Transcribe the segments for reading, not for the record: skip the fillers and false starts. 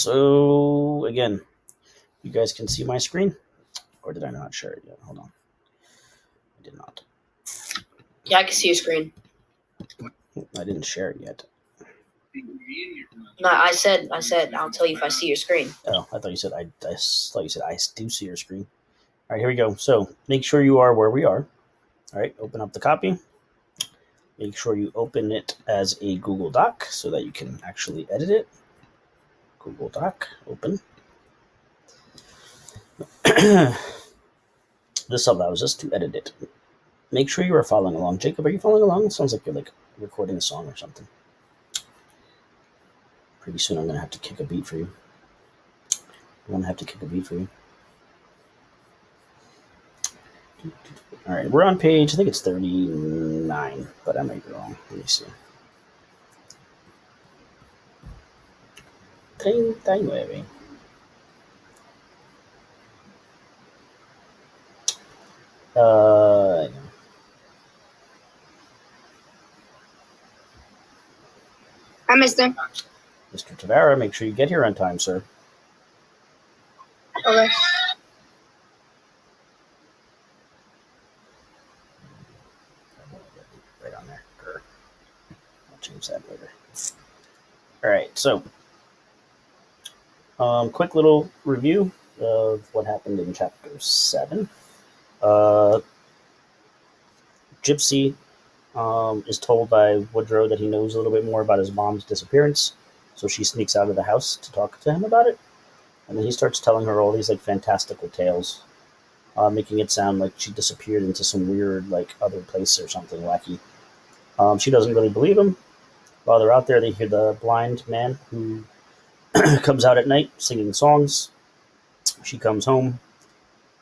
So, again, you guys can see my screen? Or did I not share it yet? Hold on. I did not. Yeah, I can see your screen. I didn't share it yet. No, I said, I'll tell you if I see your screen. Oh, I thought you said I thought you said I do see your screen. All right, here we go. So, make sure you are where we are. All right, open up the copy. Make sure you open it as a Google Doc so that you can actually edit it. Google Doc, open. This allows us to edit it. Make sure you are following along. Jacob, are you following along? It sounds like you're recording a song or something. Pretty soon I'm going to have to kick a beat for you. I want to have to kick a beat for you. All right, we're on page, I think it's 39, but I might be wrong. Let me see. 39. Hi, mister. Mr. Tavera, make sure you get here on time, sir. Okay. Right on there. I'll change that later. All right, so quick little review of what happened in chapter 7. Gypsy is told by Woodrow that he knows a little bit more about his mom's disappearance, so she sneaks out of the house to talk to him about it, and then he starts telling her all these fantastical tales, making it sound like she disappeared into some weird other place or something wacky. She doesn't really believe him. While they're out there, they hear the blind man who comes out at night singing songs. She comes home.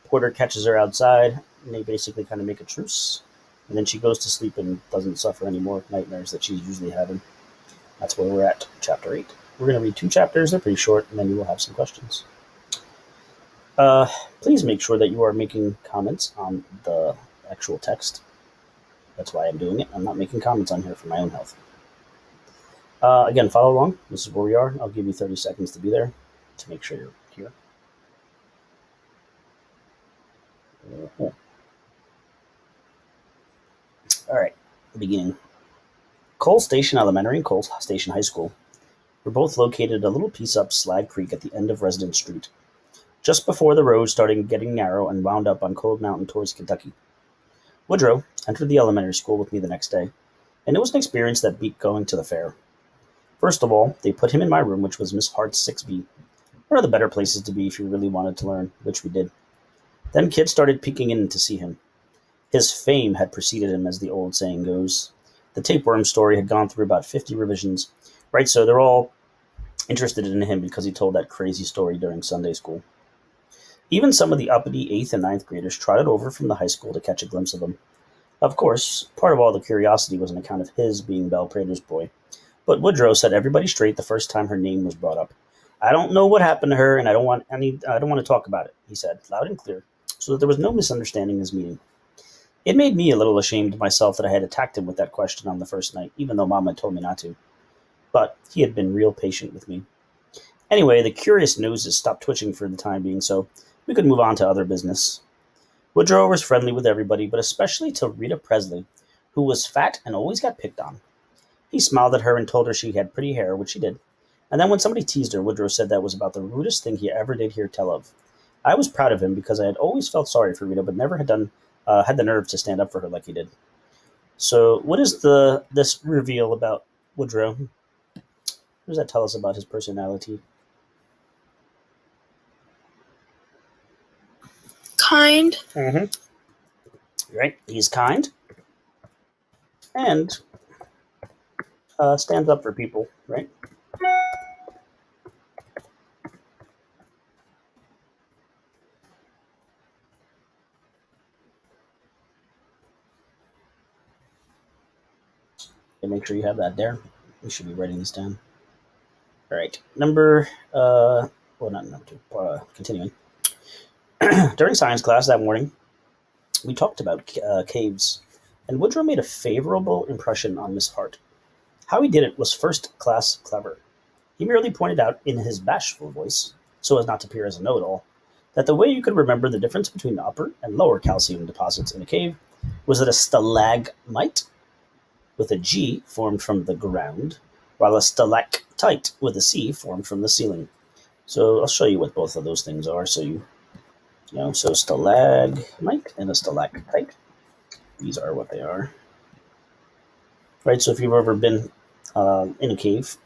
Porter catches her outside, and they basically kind of make a truce. And then she goes to sleep and doesn't suffer any more nightmares that she's usually having. That's where we're at, chapter 8. We're going to read 2 chapters. They're pretty short, and then you will have some questions. Please make sure that you are making comments on the actual text. That's why I'm doing it. I'm not making comments on here for my own health. Again, follow along. This is where we are. I'll give you 30 seconds to be there to make sure you're here. All right, beginning. Cole Station Elementary and Cole Station High School were both located a little piece up Slag Creek at the end of Residence Street, just before the road started getting narrow and wound up on Cold Mountain towards Kentucky. Woodrow entered the elementary school with me the next day, and it was an experience that beat going to the fair. First of all, they put him in my room, which was Miss Hart's 6B, one of the better places to be if you really wanted to learn, which we did. Then kids started peeking in to see him. His fame had preceded him, as the old saying goes. The tapeworm story had gone through about 50 revisions, right? So they're all interested in him because he told that crazy story during Sunday school. Even some of the uppity 8th and 9th graders trotted over from the high school to catch a glimpse of him. Of course, part of all the curiosity was on account of his being Belle Prater's boy. But Woodrow set everybody straight the first time her name was brought up. "I don't know what happened to her, and I don't want to talk about it," he said, loud and clear, so that there was no misunderstanding his meaning. It made me a little ashamed of myself that I had attacked him with that question on the first night, even though Mom had told me not to. But he had been real patient with me. Anyway, the curious noses stopped twitching for the time being, so we could move on to other business. Woodrow was friendly with everybody, but especially to Rita Presley, who was fat and always got picked on. He smiled at her and told her she had pretty hair, which she did. And then when somebody teased her, Woodrow said that was about the rudest thing he ever did hear tell of. I was proud of him because I had always felt sorry for Rita, but never had the nerve to stand up for her like he did. So, what is this reveal about Woodrow? What does that tell us about his personality? Kind. Right? He's kind and stands up for people, right? And make sure you have that there. You should be writing this down. All right. Continuing. During science class that morning, we talked about caves, and Woodrow made a favorable impression on Miss Hart. How he did it was first-class clever. He merely pointed out in his bashful voice, so as not to appear as a know-it-all, that the way you could remember the difference between upper and lower calcium deposits in a cave was that a stalagmite with a G formed from the ground, while a stalactite with a C formed from the ceiling. So I'll show you what both of those things are. So so stalagmite and a stalactite. These are what they are. Right, so if you've ever been in a cave,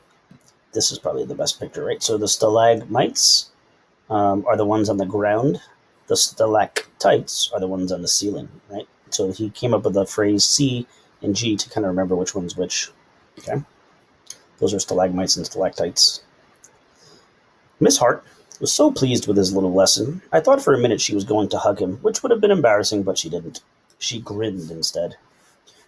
this is probably the best picture, right? So the stalagmites are the ones on the ground. The stalactites are the ones on the ceiling, right? So he came up with the phrase C and G to kind of remember which one's which. Okay, those are stalagmites and stalactites. Miss Hart was so pleased with his little lesson, I thought for a minute she was going to hug him, which would have been embarrassing, but she didn't. She grinned instead.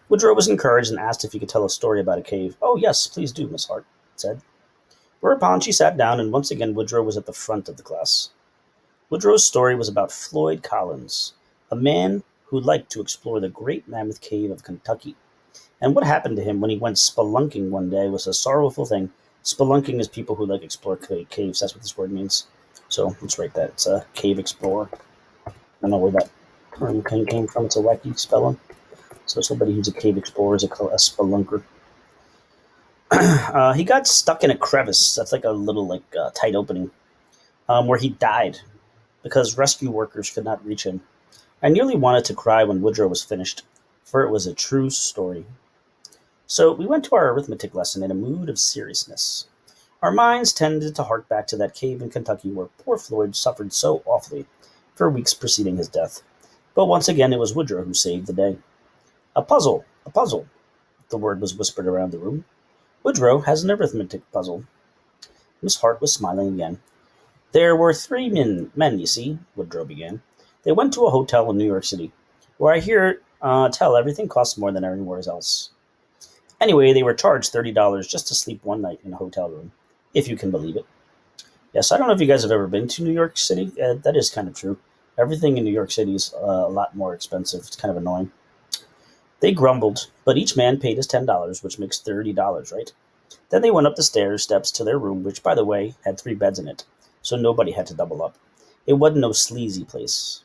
Woodrow was encouraged and asked if he could tell a story about a cave. "Oh, yes, please do, Miss Hart," said. Whereupon she sat down, and once again Woodrow was at the front of the class. Woodrow's story was about Floyd Collins, a man who liked to explore the great Mammoth Cave of Kentucky. And what happened to him when he went spelunking one day was a sorrowful thing. Spelunking is people who like explore caves. That's what this word means. So let's write that. It's a cave explorer. I don't know where that term came from. It's a wacky spelling. So somebody who's a cave explorer is a spelunker. He got stuck in a crevice. That's like a little tight opening where he died because rescue workers could not reach him. I nearly wanted to cry when Woodrow was finished, for it was a true story. So we went to our arithmetic lesson in a mood of seriousness. Our minds tended to hark back to that cave in Kentucky where poor Floyd suffered so awfully for weeks preceding his death. But once again it was Woodrow who saved the day. A puzzle, a puzzle, the word was whispered around the room. Woodrow has an arithmetic puzzle. Miss Hart was smiling again. There were three men, you see, Woodrow began. They went to a hotel in New York City, where I hear tell everything costs more than anywhere else. Anyway, they were charged $30 just to sleep one night in a hotel room, if you can believe it. Yes, I don't know if you guys have ever been to New York City. That is kind of true. Everything in New York City is a lot more expensive. It's kind of annoying. They grumbled, but each man paid his $10, which makes $30, right? Then they went up the steps to their room, which, by the way, had 3 beds in it, so nobody had to double up. It wasn't no sleazy place.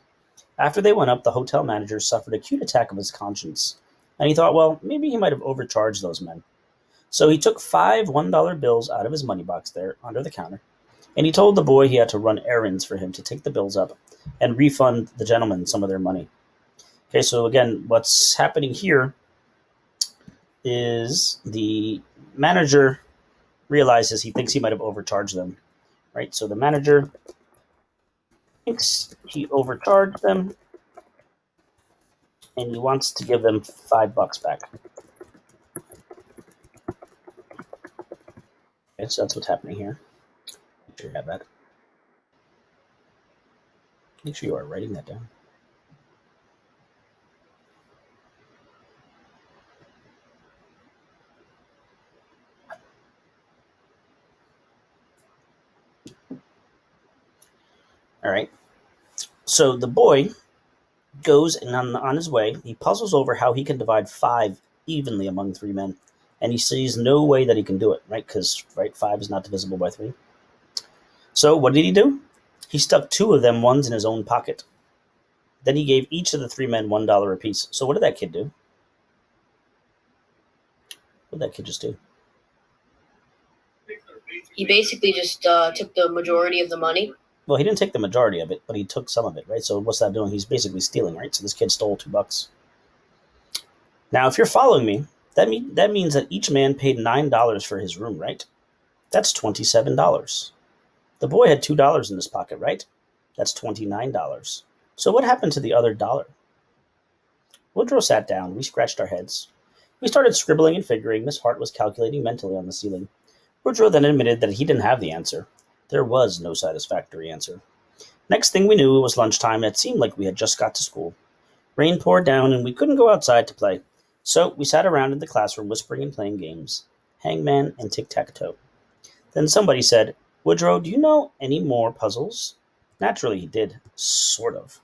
After they went up, the hotel manager suffered a acute attack of his conscience, and he thought, well, maybe he might have overcharged those men. So he took 5 $1 bills out of his money box there under the counter, and he told the boy he had to run errands for him to take the bills up and refund the gentlemen some of their money. Okay, so again, what's happening here is the manager realizes he thinks he might have overcharged them, right? So the manager thinks he overcharged them, and he wants to give them $5 back. Okay, so that's what's happening here. Make sure you have that. Make sure you are writing that down. All right. So the boy goes and on his way, he puzzles over how he can divide 5 evenly among 3 men. And he sees no way that he can do it, right? Because, 5 is not divisible by 3. So what did he do? He stuck 2 of them ones in his own pocket. Then he gave each of the 3 men $1 apiece. So what did that kid do? What did that kid just do? He basically just took the majority of the money. Well, he didn't take the majority of it, but he took some of it, right? So what's that doing? He's basically stealing, right? So this kid stole $2. Now, if you're following me, that means that each man paid $9 for his room, right? That's $27. The boy had $2 in his pocket, right? That's $29. So what happened to the other dollar? Woodrow sat down. We scratched our heads. We started scribbling and figuring. Miss Hart was calculating mentally on the ceiling. Woodrow then admitted that he didn't have the answer. There was no satisfactory answer. Next thing we knew, it was lunchtime, and it seemed like we had just got to school. Rain poured down, and we couldn't go outside to play. So we sat around in the classroom whispering and playing games. Hangman and tic-tac-toe. Then somebody said, "Woodrow, do you know any more puzzles?" Naturally, he did. Sort of.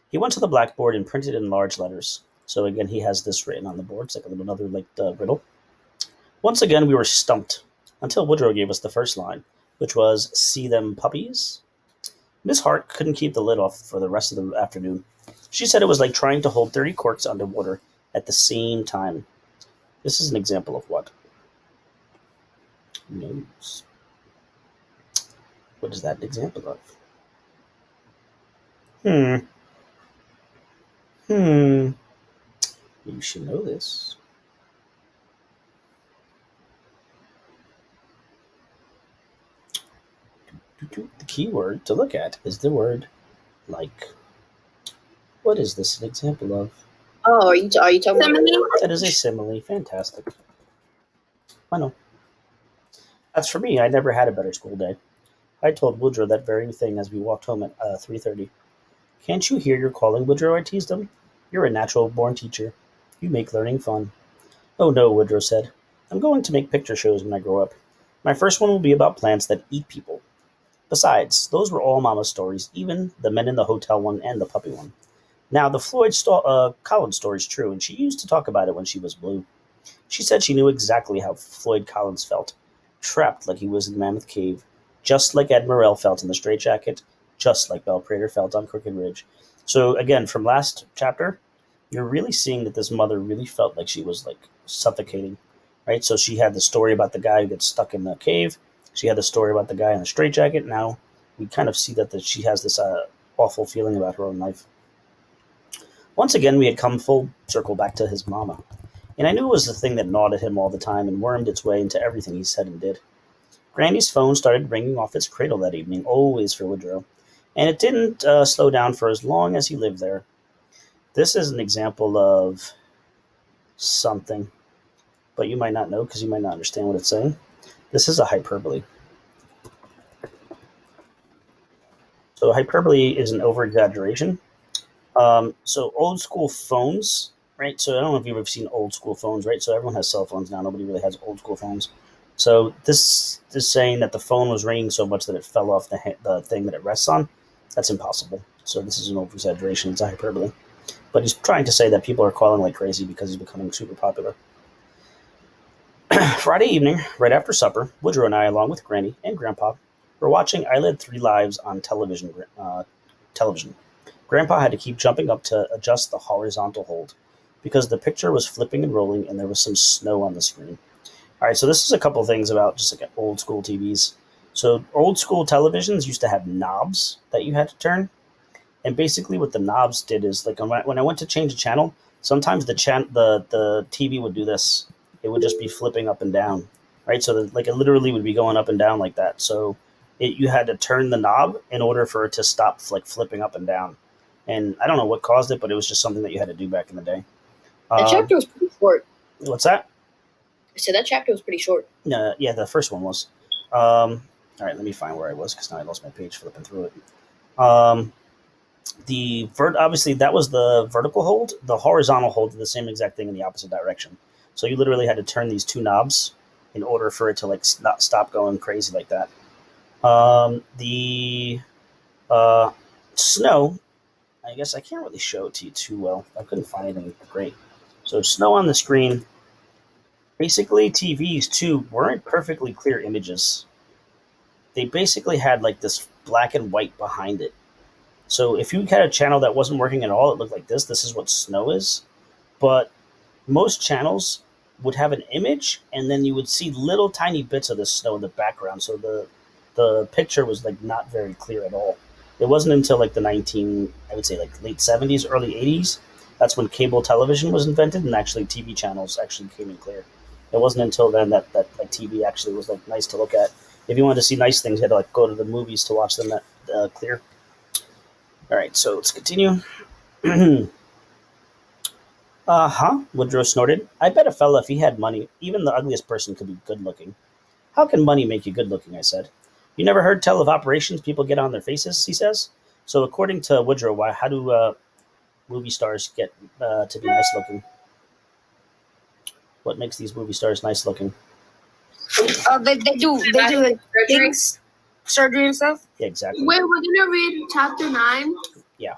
He went to the blackboard and printed in large letters. So again, he has this written on the board. It's like another riddle. Once again, we were stumped. until Woodrow gave us the first line, which was, "See them puppies?" Miss Hart couldn't keep the lid off for the rest of the afternoon. She said it was like trying to hold 30 corks underwater at the same time. This is an example of what? Nose. What is that an example of? You should know this. The key word to look at is the word like. What is this an example of? Oh, are you talking about? Simile. That is a simile. Fantastic. I know. As for me, I never had a better school day. I told Woodrow that very thing as we walked home at 3:30. "Can't you hear you're calling, Woodrow?" I teased him. "You're a natural-born teacher. You make learning fun." "Oh no," Woodrow said. "I'm going to make picture shows when I grow up. My first one will be about plants that eat people. Besides, those were all Mama's stories, even the men in the hotel one and the puppy one. Now, the Collins story's true, and she used to talk about it when she was blue. She said she knew exactly how Floyd Collins felt, trapped like he was in Mammoth Cave, just like Ed Morrell felt in the straitjacket, just like Belle Prater felt on Crooked Ridge." So again, from last chapter, you're really seeing that this mother really felt like she was like suffocating, right? So she had the story about the guy who gets stuck in the cave. She had the story about the guy in the straitjacket. Now we kind of see that she has this awful feeling about her own life. Once again, we had come full circle back to his mama. And I knew it was the thing that gnawed at him all the time and wormed its way into everything he said and did. Granny's phone started ringing off its cradle that evening, always for Woodrow. And it didn't slow down for as long as he lived there. This is an example of something, but you might not know because you might not understand what it's saying. This is a hyperbole. So hyperbole is an over-exaggeration. So old school phones, right? So I don't know if you've ever seen old school phones, right? So everyone has cell phones now. Nobody really has old school phones. So this is saying that the phone was ringing so much that it fell off the thing that it rests on. That's impossible. So this is an over-exaggeration. It's a hyperbole. But he's trying to say that people are calling like crazy because he's becoming super popular. Friday evening, right after supper, Woodrow and I, along with Granny and Grandpa, were watching I Led Three Lives on television. Grandpa had to keep jumping up to adjust the horizontal hold because the picture was flipping and rolling and there was some snow on the screen. All right, so this is a couple things about just like old school TVs. So old school televisions used to have knobs that you had to turn. And basically what the knobs did is like when I went to change a channel, sometimes the TV would do this. It would just be flipping up and down, right? So like it literally would be going up and down like that. So you had to turn the knob in order for it to stop like flipping up and down. And I don't know what caused it, but it was just something that you had to do back in the day. That chapter was pretty short. What's that? I said that chapter was pretty short. Yeah, the first one was. All right, let me find where I was because now I lost my page flipping through it. Obviously that was the vertical hold. The horizontal hold did the same exact thing in the opposite direction. So you literally had to turn these two knobs in order for it to like not stop going crazy like that. The snow, I guess I can't really show it to you too well. I couldn't find anything great. So snow on the screen. Basically, TVs too weren't perfectly clear images. They basically had like this black and white behind it. So if you had a channel that wasn't working at all, it looked like this. This is what snow is. But most channels would have an image, and then you would see little tiny bits of the snow in the background. So the picture was like not very clear at all. It wasn't until like I would say like late 70s, early 80s. That's when cable television was invented, and actually TV channels actually came in clear. It wasn't until then that like TV actually was like nice to look at. If you wanted to see nice things, you had to like go to the movies to watch them that clear. All right, so let's continue. Woodrow snorted. "I bet a fella, if he had money, even the ugliest person could be good looking." "How can money make you good looking?" I said. "You never heard tell of operations people get on their faces," he says. So according to Woodrow, how do movie stars get to be nice looking? What makes these movie stars nice looking? They do like things, surgery and stuff. Yeah, exactly. Wait, we're gonna read chapter 9. Yeah.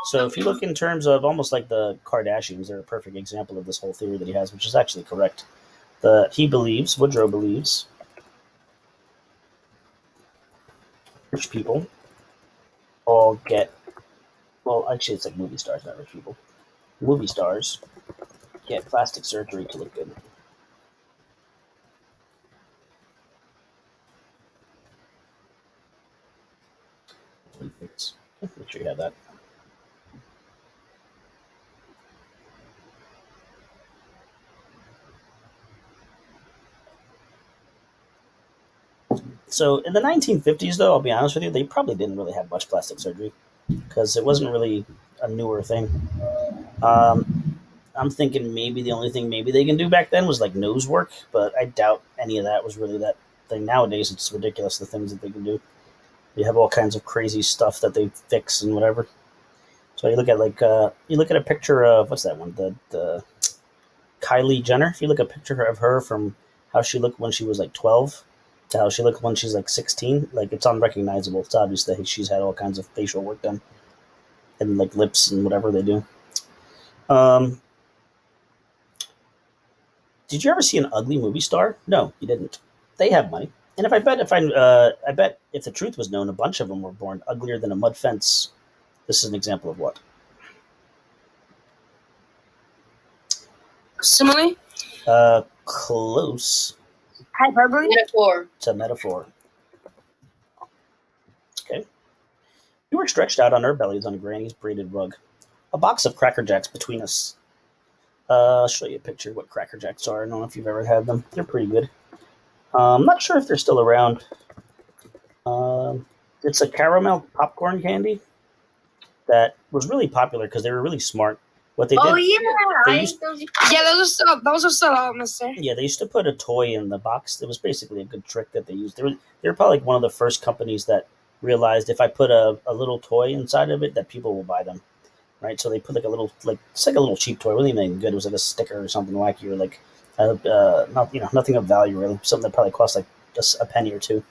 So if you look in terms of almost like the Kardashians, they're a perfect example of this whole theory that he has, which is actually correct. Woodrow believes rich people all get, well, actually, it's like movie stars, not rich people. Movie stars get plastic surgery to look good. Make sure you have that. So in the 1950s, though, I'll be honest with you, they probably didn't really have much plastic surgery because it wasn't really a newer thing. I'm thinking maybe the only thing maybe they can do back then was like nose work, but I doubt any of that was really that thing. Nowadays, it's ridiculous the things that they can do. You have all kinds of crazy stuff that they fix and whatever. So you look at you look at a picture of what's that one? The Kylie Jenner. If you look at a picture of her from how she looked when she was like 12 to how she looked when she's like 16, like it's unrecognizable. It's obvious that she's had all kinds of facial work done and like lips and whatever they do. Um, did you ever see an ugly movie star? No, you didn't. They have money, and I bet if the truth was known, a bunch of them were born uglier than a mud fence. This is an example of what? Simile? Close. Hyperbole? Metaphor. It's a metaphor. Okay. We were stretched out on our bellies on Granny's braided rug. A box of Cracker Jacks between us. I'll show you a picture of what Cracker Jacks are. I don't know if you've ever had them. They're pretty good. I'm not sure if they're still around. It's a caramel popcorn candy that was really popular because they were really smart. What they did, Yeah, they used, yeah, those are still out, mister. yeah, they used to put a toy in the box. It was basically a good trick that they used. They were probably like one of the first companies that realized if I put a little toy inside of it, that people will buy them, right? So they put like a little, like it's like a little cheap toy. It wasn't even good. It was like a sticker or something wacky, or like not nothing of value really. Something that probably cost like just a penny or two.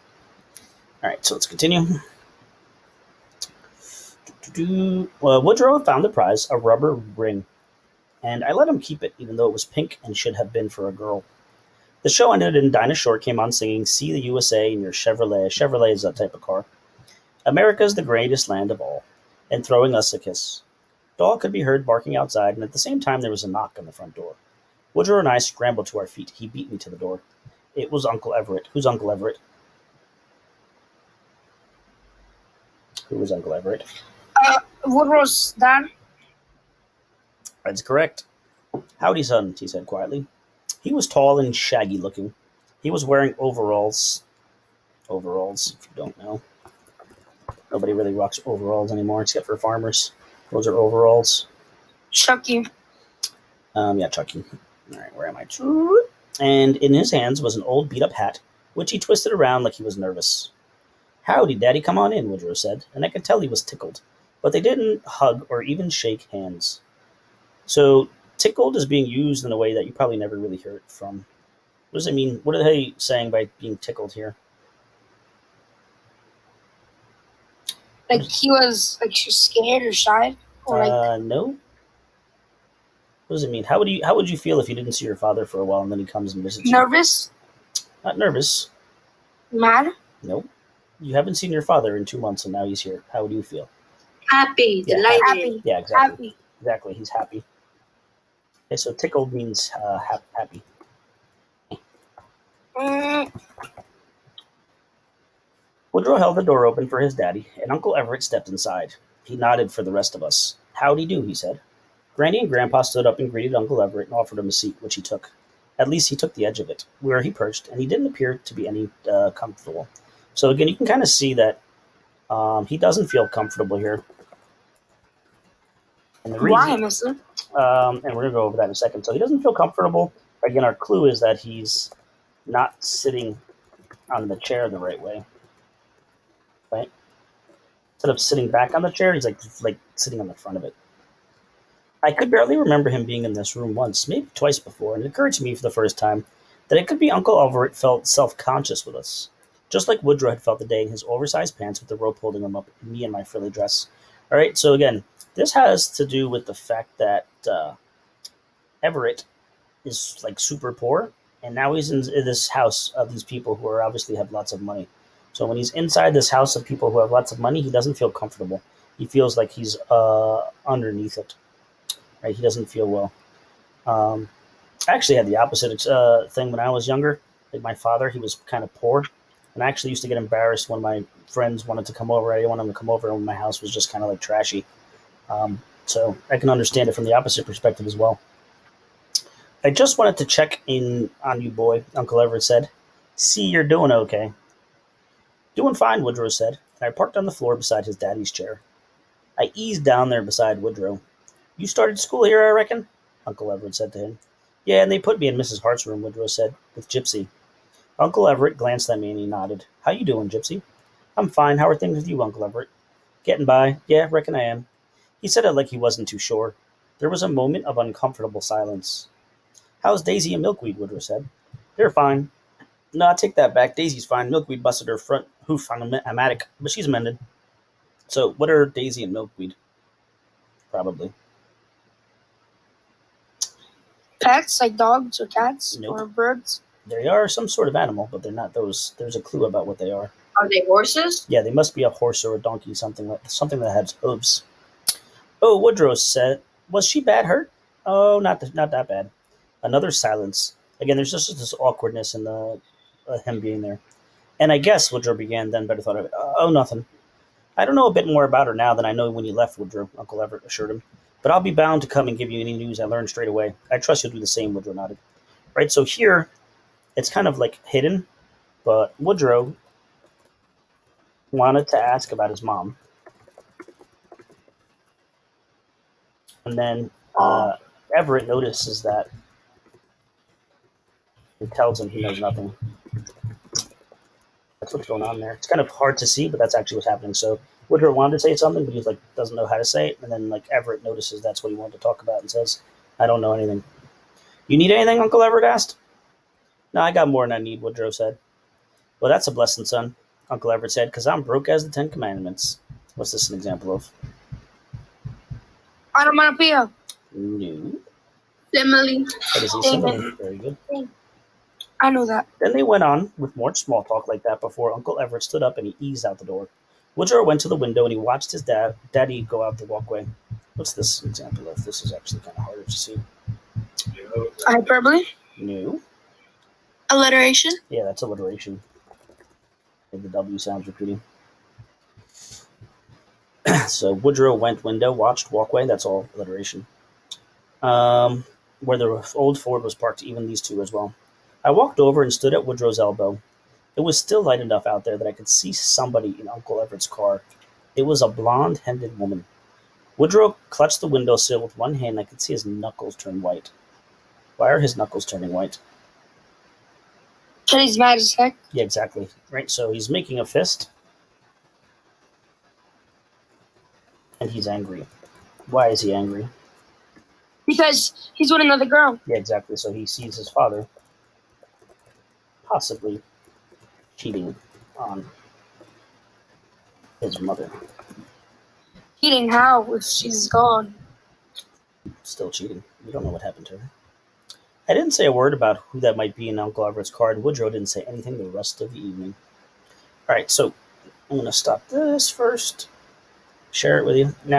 All right, so let's continue. Woodrow found the prize, a rubber ring, and I let him keep it, even though it was pink and should have been for a girl. The show ended and Dinah Shore came on singing "See the USA" in your Chevrolet. Chevrolet is that type of car. America's the greatest land of all, and throwing us a kiss. Dog could be heard barking outside, and at the same time there was a knock on the front door. Woodrow and I scrambled to our feet. He beat me to the door. It was Uncle Everett. Who's Uncle Everett? Who was Uncle Everett? Woodrow's dad. That's correct. Howdy, son, he said quietly. He was tall and shaggy looking. He was wearing overalls. Overalls, if you don't know. Nobody really rocks overalls anymore except for farmers. Those are overalls. Chucky. Yeah, Chucky. All right, where am I? And in his hands was an old beat-up hat, which he twisted around like he was nervous. Howdy, Daddy, come on in, Woodrow said, and I could tell he was tickled. But they didn't hug or even shake hands. So, tickled is being used in a way that you probably never really hear it from. What does it mean? What are they saying by being tickled here? Like he was like scared or shy, or like No. What does it mean? How would you feel if you didn't see your father for a while and then he comes and visits you? nervous, Not nervous. mad, Nope. You haven't seen your father in 2 months and now he's here. How would you feel? Happy. Yeah, Delighted. happy, Yeah, exactly. happy. Exactly. He's happy. Okay, so tickled means happy. Mm, Woodrow held the door open for his daddy, and Uncle Everett stepped inside. He nodded for the rest of us. Howdy do, he said. Granny and Grandpa stood up and greeted Uncle Everett and offered him a seat, which he took. At least he took the edge of it, where he perched, and he didn't appear to be any comfortable. So again, you can kind of see that he doesn't feel comfortable here. And the why, reason, mister? and we're gonna go over that in a second. So he doesn't feel comfortable. Again, our clue is that he's not sitting on the chair the right way. Right? Instead of sitting back on the chair, he's like sitting on the front of it. I could barely remember him being in this room once, maybe twice before, and it occurred to me for the first time that it could be Uncle Everett felt self-conscious with us, just like Woodrow had felt the day in his oversized pants with the rope holding him up, and me in my frilly dress. All right, so again, this has to do with the fact that Everett is like super poor, and now he's in this house of these people who are obviously have lots of money. So when he's inside this house of people who have lots of money, he doesn't feel comfortable. He feels like he's underneath it. Right? He doesn't feel well. Um, I actually had the opposite thing when I was younger. Like my father, he was kind of poor, and I actually used to get embarrassed when my friends wanted to come over. I didn't want them to come over when my house was just kind of like trashy. So I can understand it from the opposite perspective as well. I just wanted to check in on you, boy, Uncle Everett said. See, you're doing okay. Doing fine, Woodrow said, and I parked on the floor beside his daddy's chair. I eased down there beside Woodrow. You started school here, I reckon? Uncle Everett said to him. Yeah, and they put me in Mrs. Hart's room, Woodrow said, with Gypsy. Uncle Everett glanced at me and he nodded. How you doing, Gypsy? I'm fine. How are things with you, Uncle Everett? Getting by. Yeah, reckon I am. He said it like he wasn't too sure. There was a moment of uncomfortable silence. How's Daisy and Milkweed? Woodrow said. They're fine. No, I take that back. Daisy's fine. Milkweed busted her front hoof on a mattock, but she's mended. So, what are Daisy and Milkweed? Probably. Pets like dogs or cats Nope. or birds. They are some sort of animal, but they're not those. There's a clue about what they are. Are they horses? Yeah, they must be a horse or a donkey, something that has hooves. Oh, Woodrow said, was she bad hurt? Oh, not that bad. Another silence. Again, there's just this awkwardness in the him being there. And I guess Woodrow began, then better thought of it. Oh, nothing. I don't know a bit more about her now than I know when you left, Woodrow, Uncle Everett assured him. But I'll be bound to come and give you any news I learn straight away. I trust you'll do the same, Woodrow nodded. Right, so here, it's kind of like hidden, but Woodrow wanted to ask about his mom. And then Everett notices that and tells him he knows nothing. That's what's going on there. It's kind of hard to see, but that's actually what's happening. So Woodrow wanted to say something, but he's like doesn't know how to say it, and then like Everett notices that's what he wanted to talk about and says, "I don't know anything." You need anything? Uncle Everett asked. No, I got more than I need. Woodrow said. Well, that's a blessing, son. Uncle Everett said, because I'm broke as the 10 Commandments. What's this an example of? Onomatopoeia. No. Simile. That is a simile. Very good. I know that. Then they went on with more small talk like that before Uncle Everett stood up and he eased out the door. Woodrow went to the window and he watched his daddy go out the walkway. What's this an example of? This is actually kind of harder to see. Hyperbole. No. Alliteration. Yeah, that's alliteration. The W sounds repeating. So Woodrow went window, watched walkway. That's all alliteration. Where the old Ford was parked, even these two as well. I walked over and stood at Woodrow's elbow. It was still light enough out there that I could see somebody in Uncle Everett's car. It was a blonde-headed woman. Woodrow clutched the windowsill with one hand. I could see his knuckles turn white. Why are his knuckles turning white? Because he's mad as heck. Yeah, exactly. Right, so he's making a fist. And he's angry. Why is he angry? Because he's with another girl. Yeah, exactly. So he sees his father possibly cheating on his mother. Cheating how if she's gone? Still cheating. We don't know what happened to her. I didn't say a word about who that might be in Uncle Everett's car, and Woodrow didn't say anything the rest of the evening. All right, so I'm going to stop this first, share it with you. Now